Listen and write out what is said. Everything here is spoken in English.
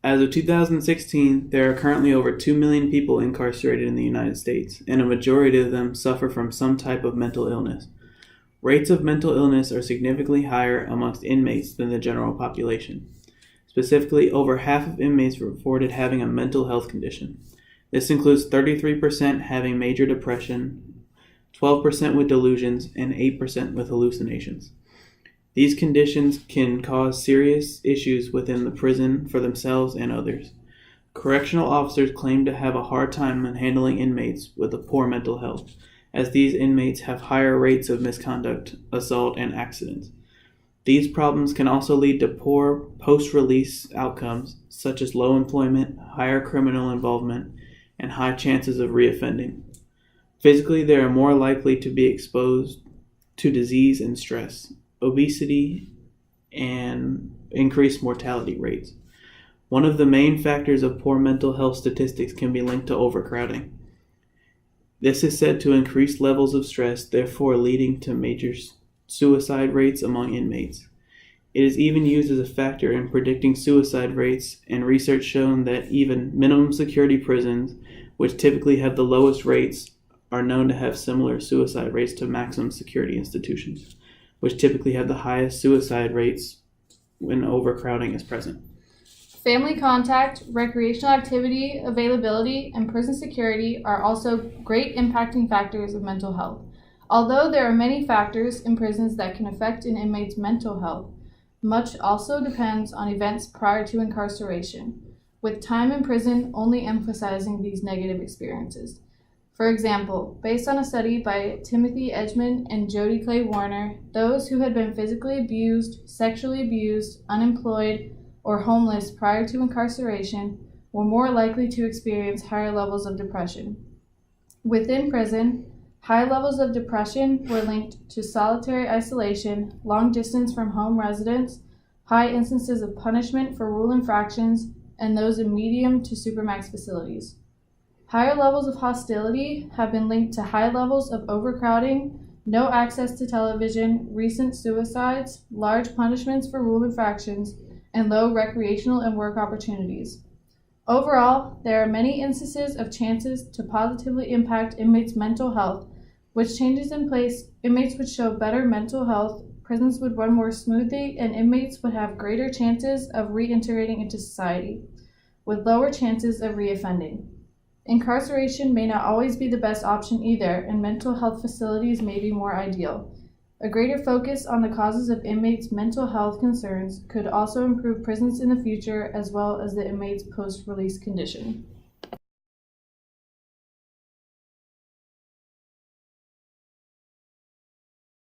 As of 2016, there are currently over 2 million people incarcerated in the United States, and a majority of them suffer from some type of mental illness. Rates of mental illness are significantly higher amongst inmates than the general population. Specifically, over half of inmates reported having a mental health condition. This includes 33% having major depression, 12% with delusions, and 8% with hallucinations. These conditions can cause serious issues within the prison for themselves and others. Correctional officers claim to have a hard time in handling inmates with a poor mental health, as these inmates have higher rates of misconduct, assault, and accidents. These problems can also lead to poor post-release outcomes, such as low employment, higher criminal involvement, and high chances of reoffending. Physically, they are more likely to be exposed to disease and stress, obesity, and increased mortality rates. One of the main factors of poor mental health statistics can be linked to overcrowding. This is said to increase levels of stress, therefore leading to major suicide rates among inmates. It is even used as a factor in predicting suicide rates, and research shown that even minimum security prisons, which typically have the lowest rates, are known to have similar suicide rates to maximum security institutions, which typically have the highest suicide rates when overcrowding is present. Family contact, recreational activity, availability, and prison security are also great impacting factors of mental health. Although there are many factors in prisons that can affect an inmate's mental health, much also depends on events prior to incarceration, with time in prison only emphasizing these negative experiences. For example, based on a study by Timothy Edgman and Jody Clay Warner, those who had been physically abused, sexually abused, unemployed, or homeless prior to incarceration were more likely to experience higher levels of depression. Within prison, high levels of depression were linked to solitary isolation, long distance from home residence, high instances of punishment for rule infractions, and those in medium to supermax facilities. Higher levels of hostility have been linked to high levels of overcrowding, no access to television, recent suicides, large punishments for rule infractions, and low recreational and work opportunities. Overall, there are many instances of chances to positively impact inmates' mental health, which changes in place, inmates would show better mental health, prisons would run more smoothly, and inmates would have greater chances of reintegrating into society, with lower chances of reoffending. Incarceration may not always be the best option either, and mental health facilities may be more ideal. A greater focus on the causes of inmates' mental health concerns could also improve prisons in the future, as well as the inmates' post-release condition.